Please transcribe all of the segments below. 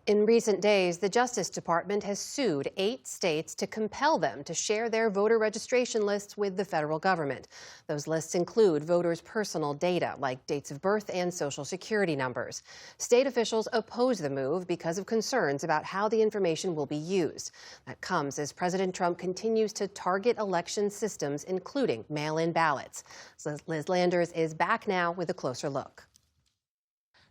In recent days, the Justice Department has sued 8 states to compel them to share their voter registration lists with the federal government. Those lists include voters' personal data, like dates of birth and social security numbers. State officials oppose the move because of concerns about how the information will be used. That comes as President Trump continues to target election systems, including mail-in ballots. Liz Landers is back now with a closer look.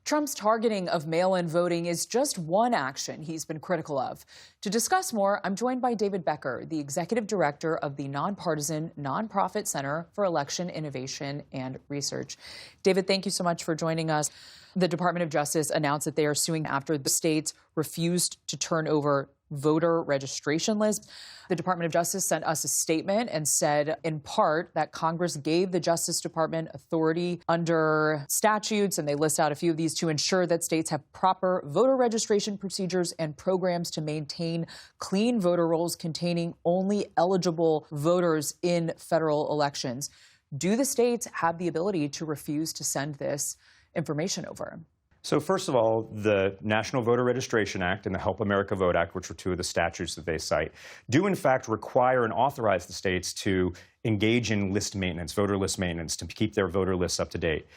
Trump's targeting of mail-in voting is just one action he's been critical of. To discuss more, I'm joined by David Becker, the executive director of the nonpartisan nonprofit Center for Election Innovation and Research. David, thank you so much for joining us. The Department of Justice announced that they are suing after the states refused to turn over voter registration lists. The Department of Justice sent us a statement and said, in part, that Congress gave the Justice Department authority under statutes, and they list out a few of these, to ensure that states have proper voter registration procedures and programs to maintain clean voter rolls containing only eligible voters in federal elections. Do the states have the ability to refuse to send this information over? So first of all, the National Voter Registration Act and the Help America Vote Act, which are two of the statutes that they cite, do in fact require and authorize the states to engage in list maintenance, voter list maintenance, to keep their voter lists up to date.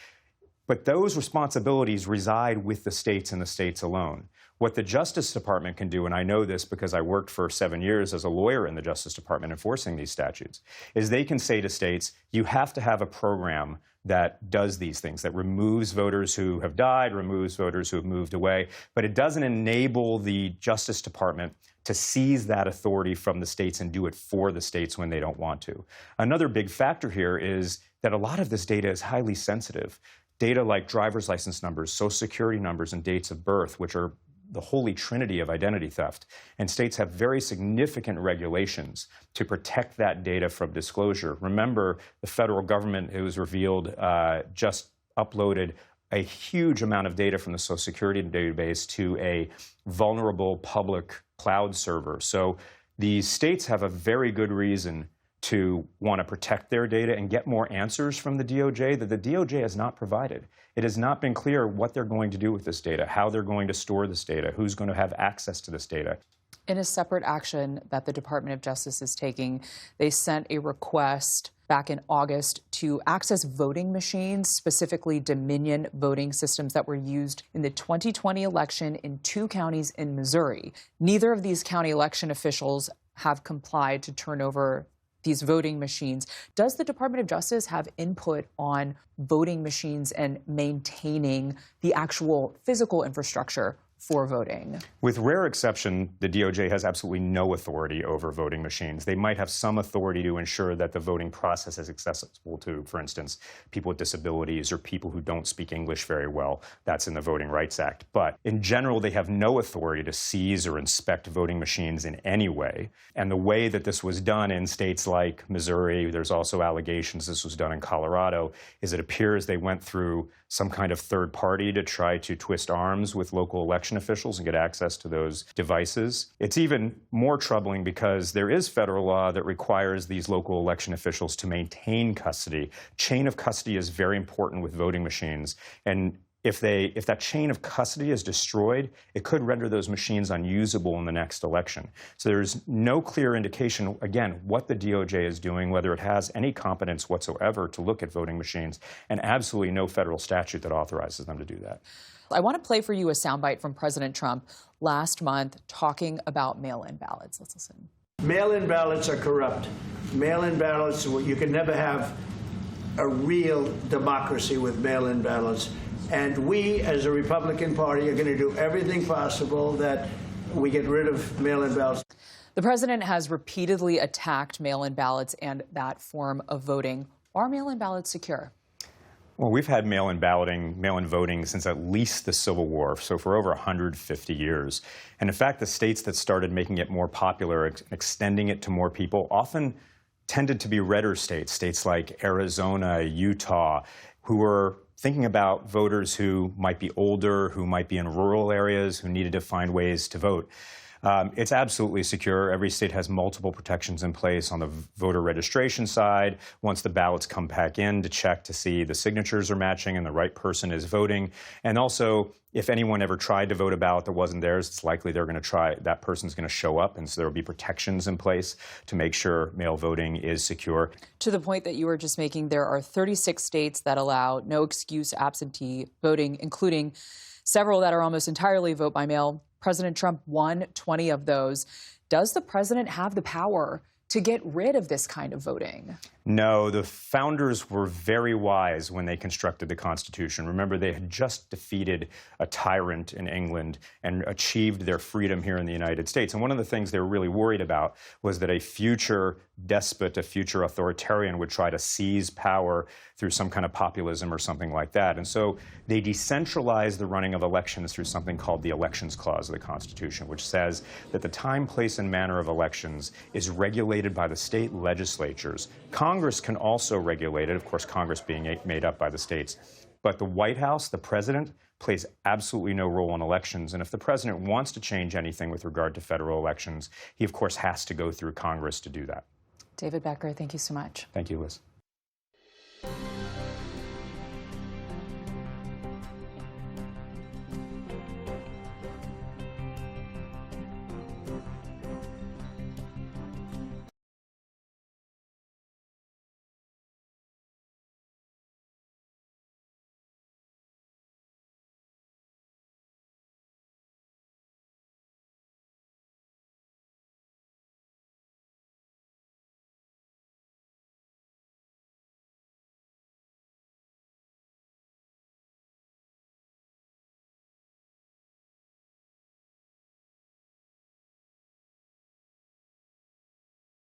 But those responsibilities reside with the states and the states alone. What the Justice Department can do, and I know this because I worked for 7 years as a lawyer in the Justice Department enforcing these statutes, is they can say to states, you have to have a program that does these things, that removes voters who have died, removes voters who have moved away, but it doesn't enable the Justice Department to seize that authority from the states and do it for the states when they don't want to. Another big factor here is that a lot of this data is highly sensitive. Data like driver's license numbers, social security numbers, and dates of birth, which are the holy trinity of identity theft. And states have very significant regulations to protect that data from disclosure. Remember, the federal government, it was revealed, just uploaded a huge amount of data from the Social Security database to a vulnerable public cloud server. So the states have a very good reason to want to protect their data and get more answers from the DOJ that the DOJ has not provided. It has not been clear what they're going to do with this data, how they're going to store this data, who's going to have access to this data. In a separate action that the Department of Justice is taking, they sent a request back in August to access voting machines, specifically Dominion voting systems that were used in the 2020 election in 2 counties in Missouri. Neither of these county election officials have complied to turn over these voting machines. Does the Department of Justice have input on voting machines and maintaining the actual physical infrastructure for voting? With rare exception, the DOJ has absolutely no authority over voting machines. They might have some authority to ensure that the voting process is accessible to, for instance, people with disabilities or people who don't speak English very well. That's in the Voting Rights Act. But in general, they have no authority to seize or inspect voting machines in any way. And the way that this was done in states like Missouri, there's also allegations this was done in Colorado, is it appears they went through some kind of third party to try to twist arms with local election officials and get access to those devices. It's even more troubling because there is federal law that requires these local election officials to maintain custody. Chain of custody is very important with voting machines. And if that chain of custody is destroyed, it could render those machines unusable in the next election. So there's no clear indication, again, what the DOJ is doing, whether it has any competence whatsoever to look at voting machines, and absolutely no federal statute that authorizes them to do that. I want to play for you a soundbite from President Trump last month talking about mail-in ballots. Let's listen. Mail-in ballots are corrupt. Mail-in ballots, you can never have a real democracy with mail-in ballots. And we, as a Republican Party, are going to do everything possible that we get rid of mail-in ballots. The president has repeatedly attacked mail-in ballots and that form of voting. Are mail-in ballots secure? Well, we've had mail-in balloting, mail-in voting since at least the Civil War, so for over 150 years. And in fact, the states that started making it more popular, extending it to more people, often tended to be redder states, states like Arizona, Utah, who were thinking about voters who might be older, who might be in rural areas, who needed to find ways to vote. It's absolutely secure. Every state has multiple protections in place on the voter registration side. Once the ballots come back in to check to see the signatures are matching and the right person is voting. And also, if anyone ever tried to vote a ballot that wasn't theirs, it's likely that person's going to show up. And so there will be protections in place to make sure mail voting is secure. To the point that you were just making, there are 36 states that allow no excuse absentee voting, including several that are almost entirely vote by mail. President Trump won 20 of those. Does the president have the power to get rid of this kind of voting? No, the founders were very wise when they constructed the Constitution. Remember, they had just defeated a tyrant in England and achieved their freedom here in the United States. And one of the things they were really worried about was that a future despot, a future authoritarian would try to seize power through some kind of populism or something like that. And so they decentralized the running of elections through something called the Elections Clause of the Constitution, which says that the time, place, and manner of elections is regulated by the state legislatures. Congress can also regulate it, of course, Congress being made up by the states. But the White House, the president, plays absolutely no role in elections. And if the president wants to change anything with regard to federal elections, he, of course, has to go through Congress to do that. David Becker, thank you so much. Thank you, Liz.